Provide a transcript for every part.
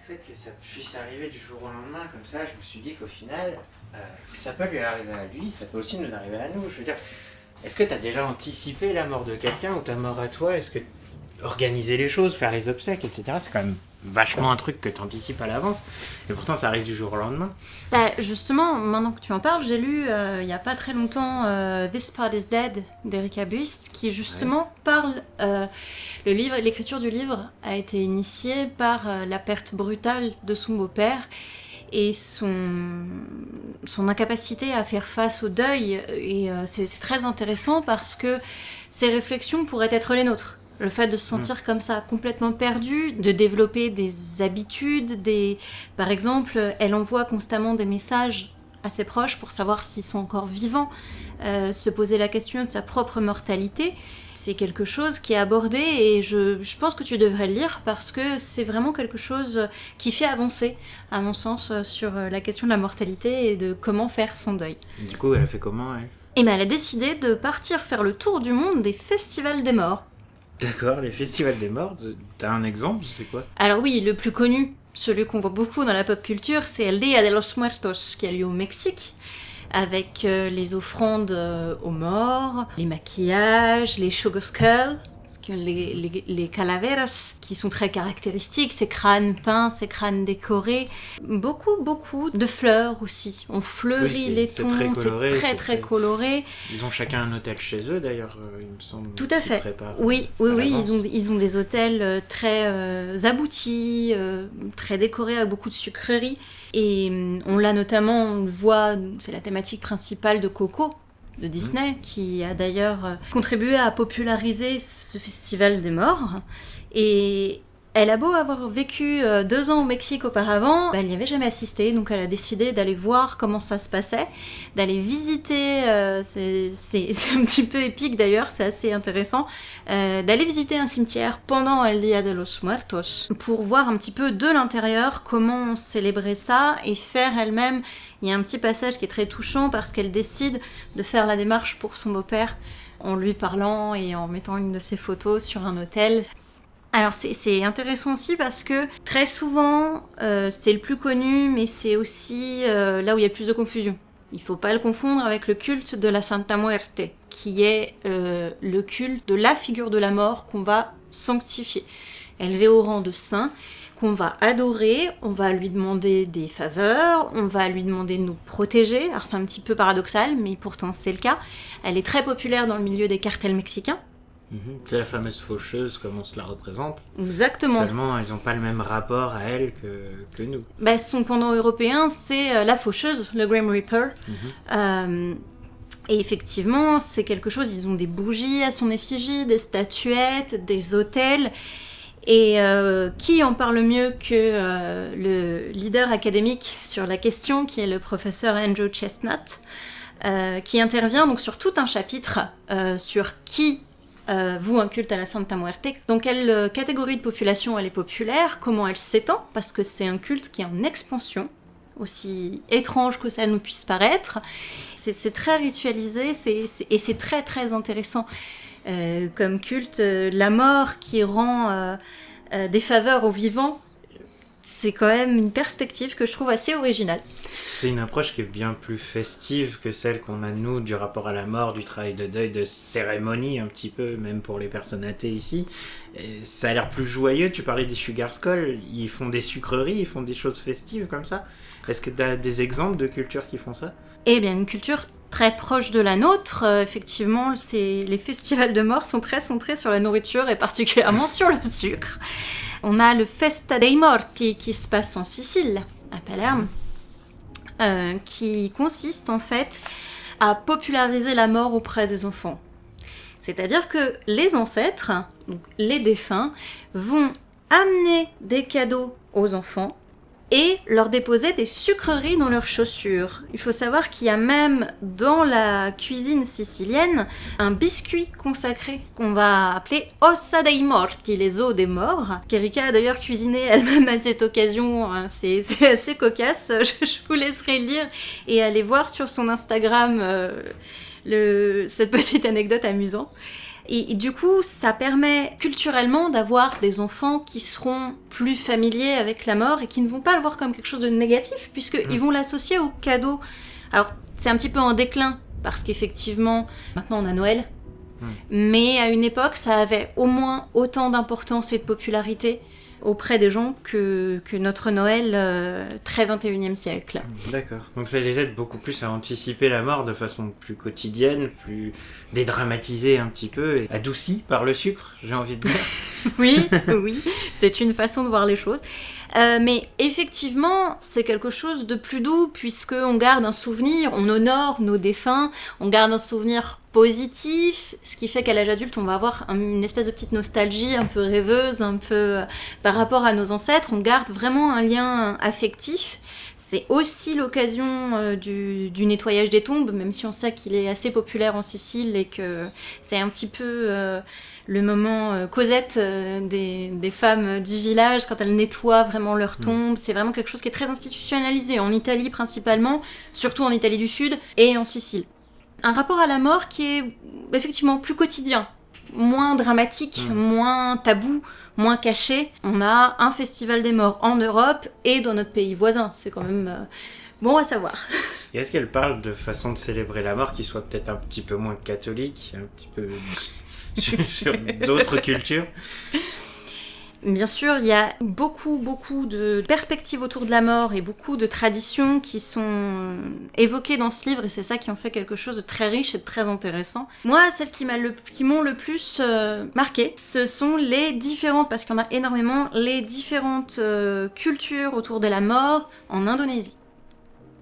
fait que ça puisse arriver du jour au lendemain comme ça, je me suis dit qu'au final, ça peut lui arriver à lui, ça peut aussi nous arriver à nous. Je veux dire, est-ce que tu as déjà anticipé la mort de quelqu'un ou ta mort à toi? Est-ce que organiser les choses, faire les obsèques, etc., c'est quand même vachement un truc que tu anticipes à l'avance, et pourtant ça arrive du jour au lendemain. Justement, maintenant que tu en parles, j'ai lu il n'y a pas très longtemps This Part is Dead d'Erika Buist, qui justement parle. L'écriture du livre a été initiée par la perte brutale de son beau-père et son incapacité à faire face au deuil. Et c'est très intéressant parce que ces réflexions pourraient être les nôtres. Le fait de se sentir comme ça, complètement perdu, de développer des habitudes, par exemple, elle envoie constamment des messages à ses proches pour savoir s'ils sont encore vivants, se poser la question de sa propre mortalité. C'est quelque chose qui est abordé et je pense que tu devrais le lire parce que c'est vraiment quelque chose qui fait avancer, à mon sens, sur la question de la mortalité et de comment faire son deuil. Du coup, elle a fait comment, elle ? Et elle a décidé de partir faire le tour du monde des festivals des morts. D'accord, les festivals des morts, t'as un exemple, c'est quoi ? Alors oui, le plus connu, celui qu'on voit beaucoup dans la pop culture, c'est El Día de los Muertos, qui a lieu au Mexique, avec les offrandes aux morts, les maquillages, les chogoscul, les calaveras, qui sont très caractéristiques, ces crânes peints, ces crânes décorés. Beaucoup de fleurs aussi. On fleurit les tons, c'est très coloré. Ils ont chacun un hôtel chez eux d'ailleurs, il me semble. Tout à fait. Oui, ils ont des hôtels très aboutis, très décorés avec beaucoup de sucreries. Et on le voit, c'est la thématique principale de Coco, de Disney, qui a d'ailleurs contribué à populariser ce festival des morts. Et elle a beau avoir vécu 2 ans au Mexique auparavant, elle n'y avait jamais assisté, donc elle a décidé d'aller voir comment ça se passait, d'aller visiter, c'est un petit peu épique d'ailleurs, c'est assez intéressant, d'aller visiter un cimetière pendant El Día de los Muertos, pour voir un petit peu de l'intérieur comment célébrer ça, et faire elle-même. Il y a un petit passage qui est très touchant parce qu'elle décide de faire la démarche pour son beau-père en lui parlant et en mettant une de ses photos sur un autel. Alors c'est intéressant aussi parce que très souvent, c'est le plus connu, mais c'est aussi là où il y a le plus de confusion. Il ne faut pas le confondre avec le culte de la Santa Muerte, qui est le culte de la figure de la mort qu'on va sanctifier, élever au rang de saint, qu'on va adorer, on va lui demander des faveurs, on va lui demander de nous protéger. Alors c'est un petit peu paradoxal, mais pourtant c'est le cas. Elle est très populaire dans le milieu des cartels mexicains. C'est la fameuse faucheuse, comme on se la représente. Exactement. Seulement, ils n'ont pas le même rapport à elle que nous. Son pendant européen, c'est la faucheuse, le Grim Reaper. Et effectivement, c'est quelque chose, ils ont des bougies à son effigie, des statuettes, des autels. Et qui en parle mieux que le leader académique sur la question, qui est le professeur Andrew Chestnut, qui intervient donc sur tout un chapitre sur qui voue un culte à la Santa Muerte. Dans quelle catégorie de population elle est populaire, comment elle s'étend, parce que c'est un culte qui est en expansion, aussi étrange que ça nous puisse paraître. C'est très ritualisé, et c'est très très intéressant. Comme culte, la mort qui rend des faveurs aux vivants, c'est quand même une perspective que je trouve assez originale. C'est une approche qui est bien plus festive que celle qu'on a nous du rapport à la mort, du travail de deuil, de cérémonie un petit peu, même pour les personnes athées ici. Et ça a l'air plus joyeux, tu parlais des sugar skulls, ils font des sucreries, ils font des choses festives comme ça. Est-ce que tu as des exemples de cultures qui font ça ? Eh bien, une culture très proche de la nôtre, effectivement, les festivals de mort sont très centrés sur la nourriture et particulièrement sur le sucre. On a le Festa dei Morti qui se passe en Sicile, à Palerme, qui consiste en fait à populariser la mort auprès des enfants. C'est-à-dire que les ancêtres, donc les défunts, vont amener des cadeaux aux enfants et leur déposer des sucreries dans leurs chaussures. Il faut savoir qu'il y a même dans la cuisine sicilienne un biscuit consacré qu'on va appeler ossa dei morti, les os des morts, qu'Erika a d'ailleurs cuisiné elle-même à cette occasion. C'est assez cocasse, je vous laisserai lire et aller voir sur son Instagram cette petite anecdote amusante. Et du coup, ça permet culturellement d'avoir des enfants qui seront plus familiers avec la mort et qui ne vont pas le voir comme quelque chose de négatif, puisqu'ils vont l'associer au cadeau. Alors, c'est un petit peu en déclin, parce qu'effectivement, maintenant on a Noël, mais à une époque, ça avait au moins autant d'importance et de popularité auprès des gens que notre Noël très 21e siècle. D'accord. Donc ça les aide beaucoup plus à anticiper la mort de façon plus quotidienne, plus dédramatisée un petit peu, et adoucie par le sucre, j'ai envie de dire. Oui, c'est une façon de voir les choses. Mais effectivement, c'est quelque chose de plus doux, puisqu'on garde un souvenir, on honore nos défunts, on garde un souvenir positif, ce qui fait qu'à l'âge adulte, on va avoir une espèce de petite nostalgie un peu rêveuse, un peu par rapport à nos ancêtres, on garde vraiment un lien affectif. C'est aussi l'occasion du nettoyage des tombes, même si on sait qu'il est assez populaire en Sicile et que c'est un petit peu le moment Cosette des femmes du village quand elles nettoient vraiment leurs tombes. C'est vraiment quelque chose qui est très institutionnalisé en Italie principalement, surtout en Italie du Sud et en Sicile. Un rapport à la mort qui est effectivement plus quotidien, moins dramatique, moins tabou, moins caché. On a un festival des morts en Europe et dans notre pays voisin. C'est quand même bon à savoir. Et est-ce qu'elle parle de façon de célébrer la mort qui soit peut-être un petit peu moins catholique, un petit peu sur d'autres cultures? Bien sûr, il y a beaucoup de perspectives autour de la mort et beaucoup de traditions qui sont évoquées dans ce livre, et c'est ça qui en fait quelque chose de très riche et de très intéressant. Moi, celles qui m'ont le plus marqué, ce sont les différentes, parce qu'il y en a énormément, les différentes cultures autour de la mort en Indonésie.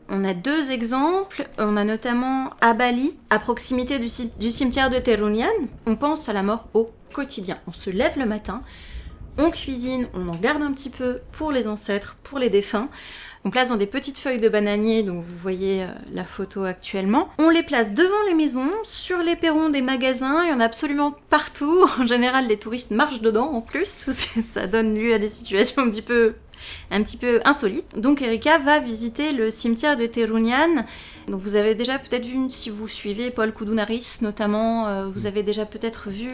On a 2 exemples, on a notamment à Bali, à proximité du cimetière de Terunian, on pense à la mort au quotidien. On se lève le matin, on cuisine, on en garde un petit peu pour les ancêtres, pour les défunts. On place dans des petites feuilles de bananier, dont vous voyez la photo actuellement. On les place devant les maisons, sur les perrons des magasins, il y en a absolument partout. En général, les touristes marchent dedans en plus. Ça donne lieu à des situations un petit peu insolites. Donc Erika va visiter le cimetière de Terunian. Donc vous avez déjà peut-être vu, si vous suivez Paul Koudounaris notamment, vous avez déjà peut-être vu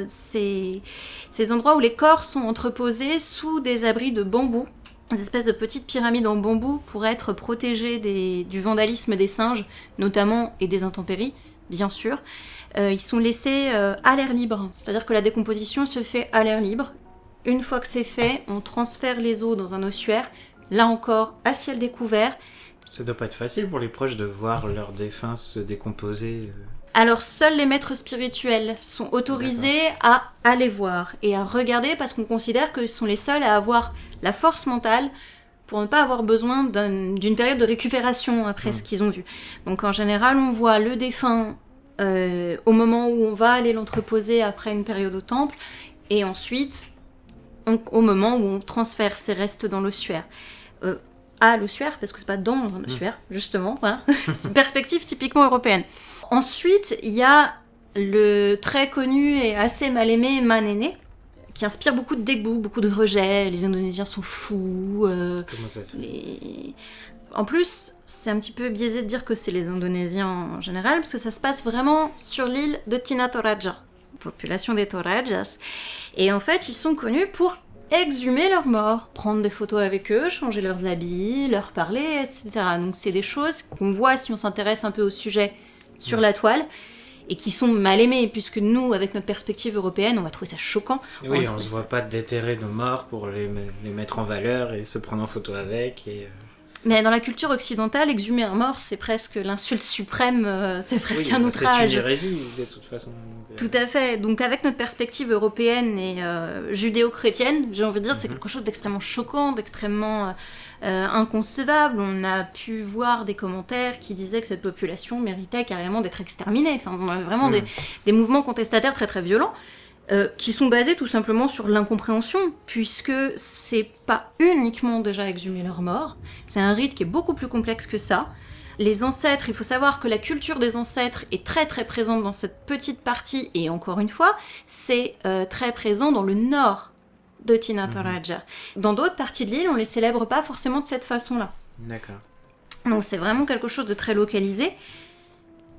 ces endroits où les corps sont entreposés sous des abris de bambou, des espèces de petites pyramides en bambou pour être protégés du vandalisme des singes, notamment, et des intempéries, bien sûr. Ils sont laissés à l'air libre, c'est-à-dire que la décomposition se fait à l'air libre. Une fois que c'est fait, on transfère les os dans un ossuaire, là encore à ciel découvert. Ça doit pas être facile pour les proches de voir leurs défunts se décomposer. Alors, seuls les maîtres spirituels sont autorisés à aller voir et à regarder, parce qu'on considère qu'ils sont les seuls à avoir la force mentale pour ne pas avoir besoin d'une période de récupération après ce qu'ils ont vu. Donc en général, on voit le défunt au moment où on va aller l'entreposer après une période au temple, et ensuite au moment où on transfère ses restes dans l'ossuaire. À l'ossuaire, parce que c'est pas dans un ossuaire, justement. Voilà. C'est une perspective typiquement européenne. Ensuite, il y a le très connu et assez mal aimé Manene, qui inspire beaucoup de dégoût, beaucoup de rejet. Les Indonésiens sont fous. Comment ça se fait ? En plus, c'est un petit peu biaisé de dire que c'est les Indonésiens en général, parce que ça se passe vraiment sur l'île de Tina Toraja, population des Torajas. Et en fait, ils sont connus pour exhumer leurs morts, prendre des photos avec eux, changer leurs habits, leur parler, etc. Donc c'est des choses qu'on voit si on s'intéresse un peu au sujet sur la toile, et qui sont mal aimées, puisque nous, avec notre perspective européenne, on va trouver ça choquant. Oui, on se voit pas déterrer nos morts pour les mettre en valeur et se prendre en photo avec. Mais dans la culture occidentale, exhumer un mort, c'est presque l'insulte suprême, c'est presque un outrage. C'est une hérésie, de toute façon. Tout à fait. Donc avec notre perspective européenne et judéo-chrétienne, j'ai envie de dire, c'est quelque chose d'extrêmement choquant, d'extrêmement inconcevable. On a pu voir des commentaires qui disaient que cette population méritait carrément d'être exterminée. Enfin, on a vraiment des mouvements contestataires très très violents. Qui sont basés tout simplement sur l'incompréhension, puisque c'est pas uniquement déjà exhumer leurs morts, c'est un rite qui est beaucoup plus complexe que ça. Les ancêtres, il faut savoir que la culture des ancêtres est très très présente dans cette petite partie, et encore une fois, c'est très présent dans le nord de Tina Toraja. Dans d'autres parties de l'île, on les célèbre pas forcément de cette façon-là. D'accord. Donc c'est vraiment quelque chose de très localisé.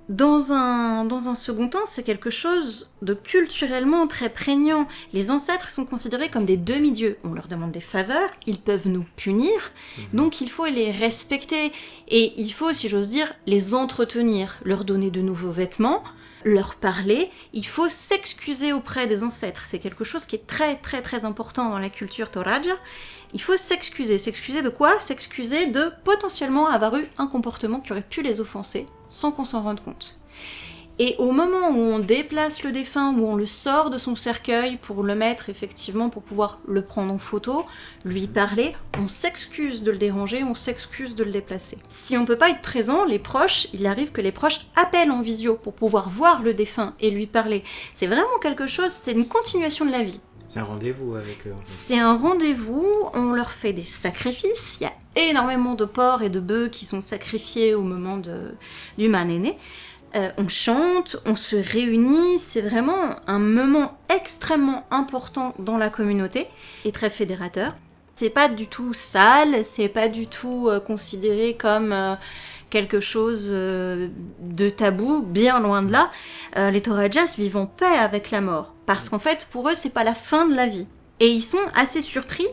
Dans un second temps, c'est quelque chose de culturellement très prégnant. Les ancêtres sont considérés comme des demi-dieux. On leur demande des faveurs, ils peuvent nous punir, donc il faut les respecter. Et il faut, si j'ose dire, les entretenir, leur donner de nouveaux vêtements, leur parler. Il faut s'excuser auprès des ancêtres. C'est quelque chose qui est très très très important dans la culture Toraja. Il faut s'excuser. S'excuser de quoi ? S'excuser de potentiellement avoir eu un comportement qui aurait pu les offenser, sans qu'on s'en rende compte. Et au moment où on déplace le défunt, où on le sort de son cercueil pour le mettre effectivement, pour pouvoir le prendre en photo, lui parler, on s'excuse de le déranger, on s'excuse de le déplacer. Si on peut pas être présent, les proches, il arrive que les proches appellent en visio pour pouvoir voir le défunt et lui parler. C'est vraiment quelque chose, c'est une continuation de la vie. C'est un rendez-vous avec eux. En fait. C'est un rendez-vous, on leur fait des sacrifices. Il y a énormément de porcs et de bœufs qui sont sacrifiés au moment du Manene. On chante, on se réunit, c'est vraiment un moment extrêmement important dans la communauté et très fédérateur. C'est pas du tout sale, c'est pas du tout considéré comme quelque chose de tabou, bien loin de là. Les Torajas vivent en paix avec la mort, parce qu'en fait, pour eux, c'est pas la fin de la vie. Et ils sont assez surpris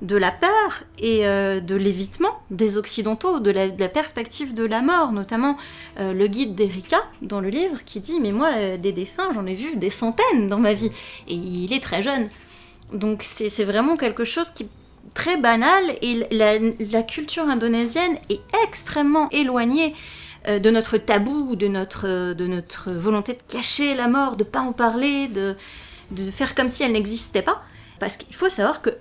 de la peur et de l'évitement des Occidentaux, de la perspective de la mort, notamment le guide d'Erika, dans le livre, qui dit « Mais moi, des défunts, j'en ai vu des centaines dans ma vie. » Et il est très jeune. Donc c'est vraiment quelque chose qui est très banal, et la culture indonésienne est extrêmement éloignée de notre tabou, de notre volonté de cacher la mort, de pas en parler, de faire comme si elle n'existait pas. Parce qu'il faut savoir que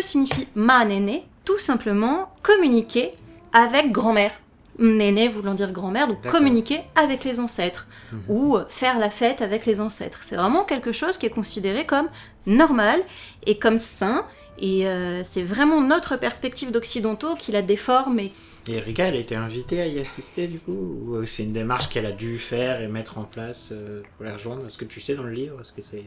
signifie ma néné ? Tout simplement communiquer avec grand-mère. Néné voulant dire grand-mère, donc D'accord. communiquer avec les ancêtres, ou faire la fête avec les ancêtres. C'est vraiment quelque chose qui est considéré comme normal et comme sain, et c'est vraiment notre perspective d'occidentaux qui la déforme. Et Erika, elle a été invitée à y assister du coup ? Ou c'est une démarche qu'elle a dû faire et mettre en place pour la rejoindre ? Est-ce que tu sais dans le livre ? Est-ce que c'est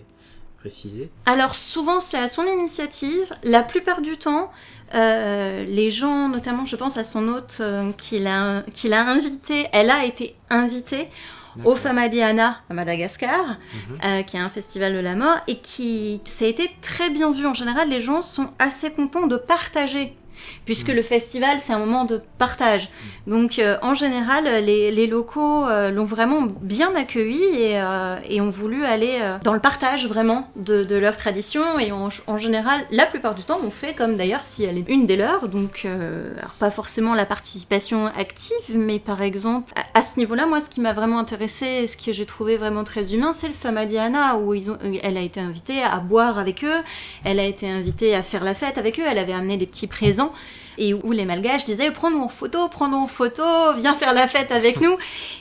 précisé ? Alors souvent c'est à son initiative, la plupart du temps les gens, notamment je pense à son hôte qui l'a invité, elle a été invitée au Famadiana à Madagascar, qui est un festival de la mort, et ça a été très bien vu. En général, les gens sont assez contents de partager, puisque le festival, c'est un moment de partage. Donc, en général, les locaux l'ont vraiment bien accueilli et ont voulu aller dans le partage, vraiment, de leur tradition. Et en général, la plupart du temps, on fait comme d'ailleurs si elle est une des leurs. Donc, alors pas forcément la participation active, mais par exemple, à ce niveau-là, moi, ce qui m'a vraiment intéressée, et ce que j'ai trouvé vraiment très humain, c'est le Famadiana, où elle a été invitée à boire avec eux, elle a été invitée à faire la fête avec eux, elle avait amené des petits présents, et où les Malgaches disaient « Prends-nous en photo, viens faire la fête avec nous ».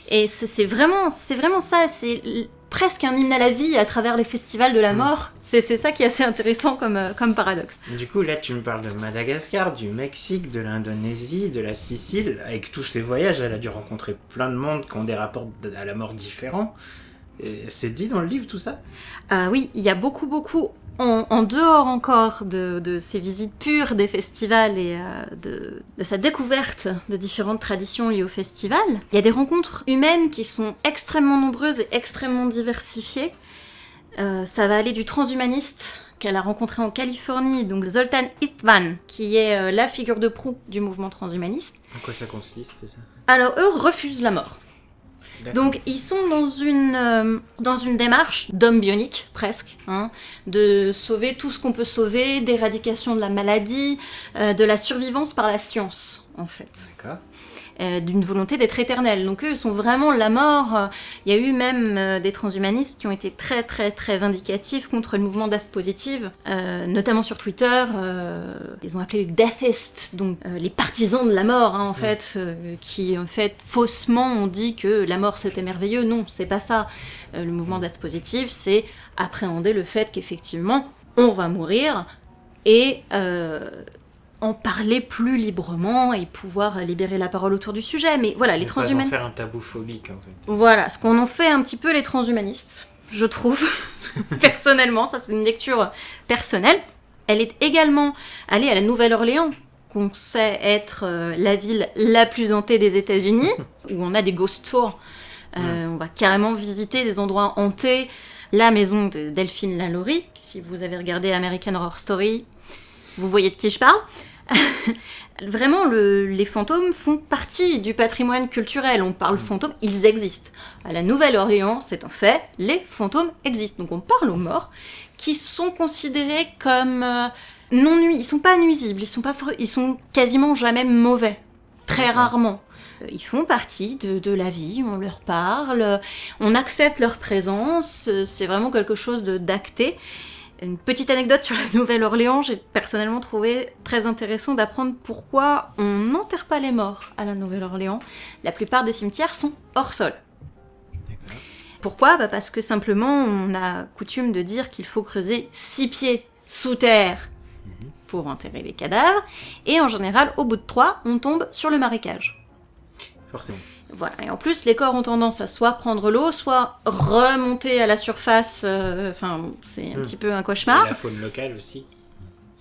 Et c'est vraiment ça, c'est presque un hymne à la vie à travers les festivals de la mort. C'est ça qui est assez intéressant comme paradoxe. Du coup, là, tu me parles de Madagascar, du Mexique, de l'Indonésie, de la Sicile. Avec tous ces voyages, elle a dû rencontrer plein de monde qui ont des rapports à la mort différents. Et c'est dit dans le livre, tout ça ? Oui, il y a beaucoup en dehors encore de ces visites pures des festivals et de sa découverte de différentes traditions liées au festival, il y a des rencontres humaines qui sont extrêmement nombreuses et extrêmement diversifiées. Ça va aller du transhumaniste qu'elle a rencontré en Californie, donc Zoltan Istvan, qui est la figure de proue du mouvement transhumaniste. En quoi ça consiste, ça ? Alors eux refusent la mort. D'accord. Donc ils sont dans une démarche d'homme bionique, presque, de sauver tout ce qu'on peut sauver, d'éradication de la maladie, de la survivance par la science, en fait. D'accord. D'une volonté d'être éternel. Donc eux sont vraiment la mort. Il y a eu même des transhumanistes qui ont été très très très vindicatifs contre le mouvement Death Positive, notamment sur Twitter. Ils ont appelé les Deathists, donc les partisans de la mort, en fait, qui en fait faussement ont dit que la mort c'était merveilleux. Non, c'est pas ça. Le mouvement Death Positive, c'est appréhender le fait qu'effectivement on va mourir et en parler plus librement et pouvoir libérer la parole autour du sujet. Mais voilà, les transhumanistes... Pas en faire un tabou phobique, en fait. Voilà, ce qu'on en fait un petit peu les transhumanistes, je trouve, personnellement, ça c'est une lecture personnelle. Elle est également allée à la Nouvelle-Orléans, qu'on sait être la ville la plus hantée des États-Unis, où on a des ghost tours On va carrément visiter des endroits hantés. La maison de Delphine Lalaurie, si vous avez regardé American Horror Story, vous voyez de qui je parle. Vraiment, les fantômes font partie du patrimoine culturel. On parle fantômes, ils existent. À la Nouvelle-Orléans, c'est un fait, les fantômes existent. Donc on parle aux morts qui sont considérés comme ils sont pas nuisibles, ils sont quasiment jamais mauvais, très rarement. Ils font partie de la vie, on leur parle, on accepte leur présence, c'est vraiment quelque chose d'acté. Une petite anecdote sur la Nouvelle-Orléans, j'ai personnellement trouvé très intéressant d'apprendre pourquoi on n'enterre pas les morts à la Nouvelle-Orléans. La plupart des cimetières sont hors sol. D'accord. Pourquoi ? Parce que simplement, on a coutume de dire qu'il faut creuser 6 pieds sous terre pour enterrer les cadavres, et en général, au bout de 3, on tombe sur le marécage. Forcément. Voilà, et en plus, les corps ont tendance à soit prendre l'eau, soit remonter à la surface, c'est un petit peu un cauchemar. Et la faune locale aussi.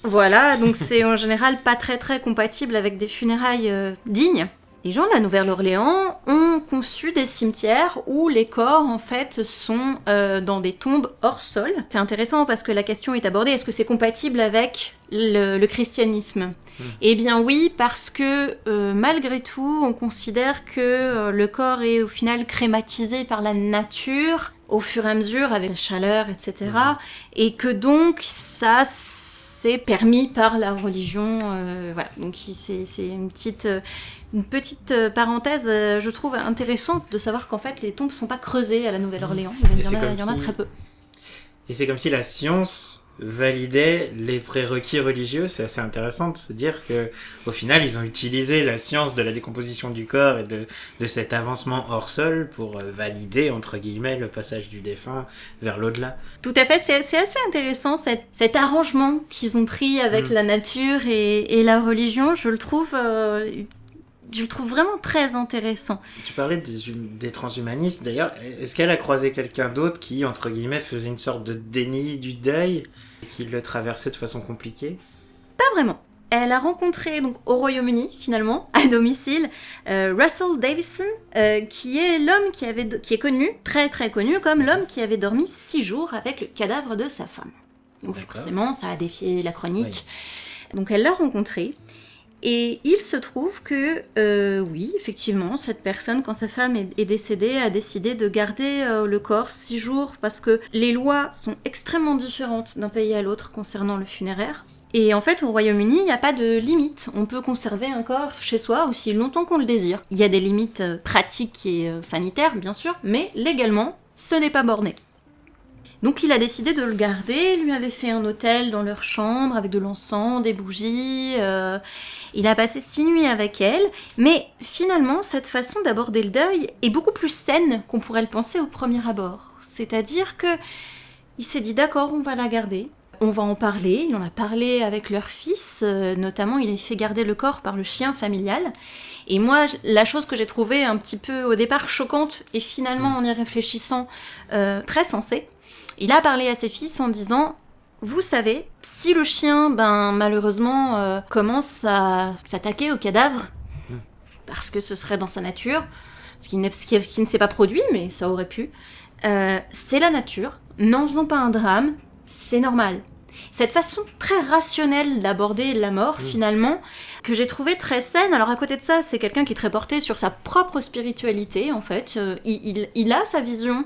Voilà, donc c'est en général pas très très compatible avec des funérailles dignes. Les gens de la Nouvelle-Orléans ont conçu des cimetières où les corps, en fait, sont dans des tombes hors sol. C'est intéressant parce que la question est abordée, est-ce que c'est compatible avec le christianisme ? Eh bien oui, parce que malgré tout, on considère que le corps est au final crématisé par la nature, au fur et à mesure, avec la chaleur, etc. Et que donc, ça, c'est permis par la religion. Voilà, donc c'est une petite parenthèse, je trouve intéressante de savoir qu'en fait, les tombes ne sont pas creusées à la Nouvelle-Orléans. Il y en a très peu. Et c'est comme si la science validait les prérequis religieux. C'est assez intéressant de se dire que, au final, ils ont utilisé la science de la décomposition du corps et de cet avancement hors sol pour valider, entre guillemets, le passage du défunt vers l'au-delà. Tout à fait, c'est assez intéressant cet arrangement qu'ils ont pris avec la nature et la religion. Je le trouve vraiment très intéressant. Tu parlais des transhumanistes, d'ailleurs. Est-ce qu'elle a croisé quelqu'un d'autre qui, entre guillemets, faisait une sorte de déni du deuil et qui le traversait de façon compliquée ? Pas vraiment. Elle a rencontré, donc au Royaume-Uni, finalement, à domicile, Russell Davison, qui est l'homme qui est connu, très très connu, comme l'homme qui avait dormi 6 jours avec le cadavre de sa femme. Donc forcément, ça a défié la chronique. Oui. Donc elle l'a rencontré. Et il se trouve que, oui, effectivement, cette personne, quand sa femme est décédée, a décidé de garder le corps 6 jours parce que les lois sont extrêmement différentes d'un pays à l'autre concernant le funéraire. Et en fait, au Royaume-Uni, il n'y a pas de limite. On peut conserver un corps chez soi aussi longtemps qu'on le désire. Il y a des limites pratiques et sanitaires, bien sûr, mais légalement, ce n'est pas borné. Donc il a décidé de le garder, lui avait fait un hôtel dans leur chambre avec de l'encens, des bougies, il a passé 6 nuits avec elle, mais finalement cette façon d'aborder le deuil est beaucoup plus saine qu'on pourrait le penser au premier abord. C'est-à-dire que il s'est dit d'accord, on va la garder, on va en parler, il en a parlé avec leur fils, notamment il a fait garder le corps par le chien familial. Et moi, la chose que j'ai trouvée un petit peu au départ choquante et finalement en y réfléchissant très sensée, il a parlé à ses fils en disant « Vous savez, si le chien, malheureusement, commence à s'attaquer au cadavre, parce que ce serait dans sa nature, ce qui ne s'est pas produit, mais ça aurait pu, c'est la nature, n'en faisons pas un drame, c'est normal. » Cette façon très rationnelle d'aborder la mort, finalement, que j'ai trouvée très saine. Alors à côté de ça, c'est quelqu'un qui est très porté sur sa propre spiritualité, en fait. Il a sa vision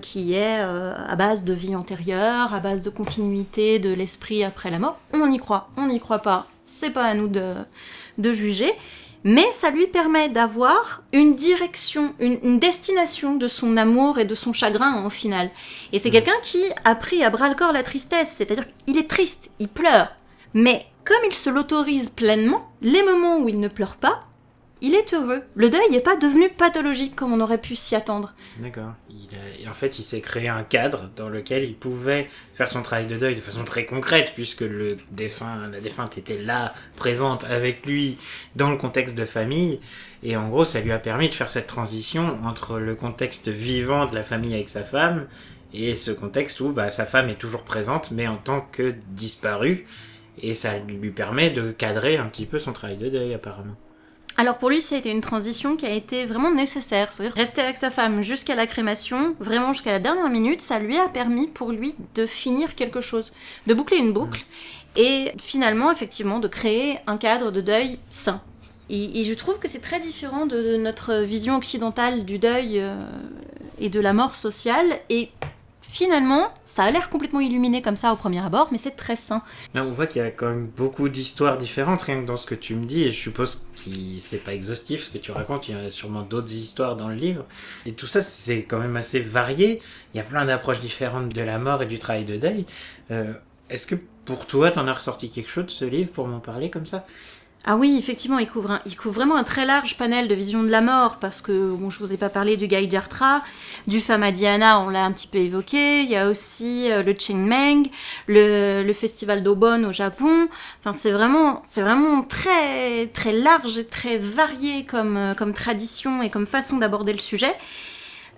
qui est à base de vie antérieure, à base de continuité de l'esprit après la mort. On y croit, on n'y croit pas, c'est pas à nous de juger. Mais ça lui permet d'avoir une direction, une destination de son amour et de son chagrin au final. Et c'est quelqu'un qui a pris à bras-le-corps la tristesse, c'est-à-dire qu'il est triste, il pleure. Mais comme il se l'autorise pleinement, les moments où il ne pleure pas, il est heureux. Le deuil n'est pas devenu pathologique comme on aurait pu s'y attendre. D'accord. En fait, il s'est créé un cadre dans lequel il pouvait faire son travail de deuil de façon très concrète, puisque la défunte était là, présente avec lui, dans le contexte de famille. Et en gros, ça lui a permis de faire cette transition entre le contexte vivant de la famille avec sa femme et ce contexte où sa femme est toujours présente, mais en tant que disparue. Et ça lui permet de cadrer un petit peu son travail de deuil, apparemment. Alors pour lui, ça a été une transition qui a été vraiment nécessaire. C'est-à-dire rester avec sa femme jusqu'à la crémation, vraiment jusqu'à la dernière minute, ça lui a permis pour lui de finir quelque chose, de boucler une boucle, et finalement, effectivement, de créer un cadre de deuil sain. Et je trouve que c'est très différent de notre vision occidentale du deuil et de la mort sociale, et finalement, ça a l'air complètement illuminé comme ça au premier abord, mais c'est très sain. Là, on voit qu'il y a quand même beaucoup d'histoires différentes, rien que dans ce que tu me dis, et je suppose que c'est pas exhaustif ce que tu racontes, il y a sûrement d'autres histoires dans le livre. Et tout ça, c'est quand même assez varié, il y a plein d'approches différentes de la mort et du travail de deuil. Est-ce que pour toi, t'en as ressorti quelque chose de ce livre pour m'en parler comme ça ? Ah oui, effectivement, il couvre vraiment un très large panel de visions de la mort, parce que, bon, je vous ai pas parlé du Gai Jartra, du Famadihana, on l'a un petit peu évoqué, il y a aussi le Chengmeng, le festival d'Obon au Japon, enfin c'est vraiment très, très large et très varié comme tradition et comme façon d'aborder le sujet,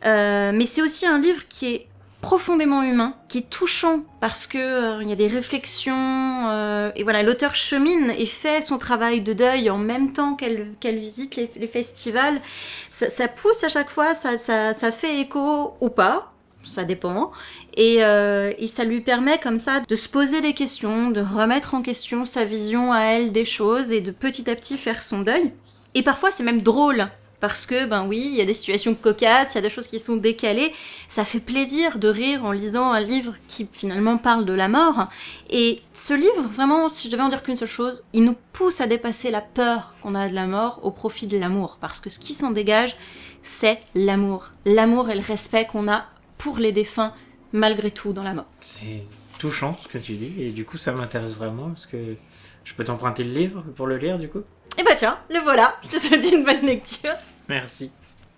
mais c'est aussi un livre qui est profondément humain, qui est touchant parce que il y a des réflexions et voilà, l'auteur chemine et fait son travail de deuil en même temps qu'elle visite les festivals. Ça pousse à chaque fois, ça fait écho ou pas, ça dépend, et ça lui permet comme ça de se poser des questions, de remettre en question sa vision à elle des choses et de petit à petit faire son deuil. Et parfois c'est même drôle. Parce que, ben oui, il y a des situations cocasses, il y a des choses qui sont décalées. Ça fait plaisir de rire en lisant un livre qui finalement parle de la mort. Et ce livre, vraiment, si je devais en dire qu'une seule chose, il nous pousse à dépasser la peur qu'on a de la mort au profit de l'amour. Parce que ce qui s'en dégage, c'est l'amour. L'amour et le respect qu'on a pour les défunts, malgré tout, dans la mort. C'est touchant ce que tu dis, et du coup ça m'intéresse vraiment. Est-ce que je peux t'emprunter le livre pour le lire du coup ? Et bah tiens, le voilà, je te souhaite une bonne lecture. Merci.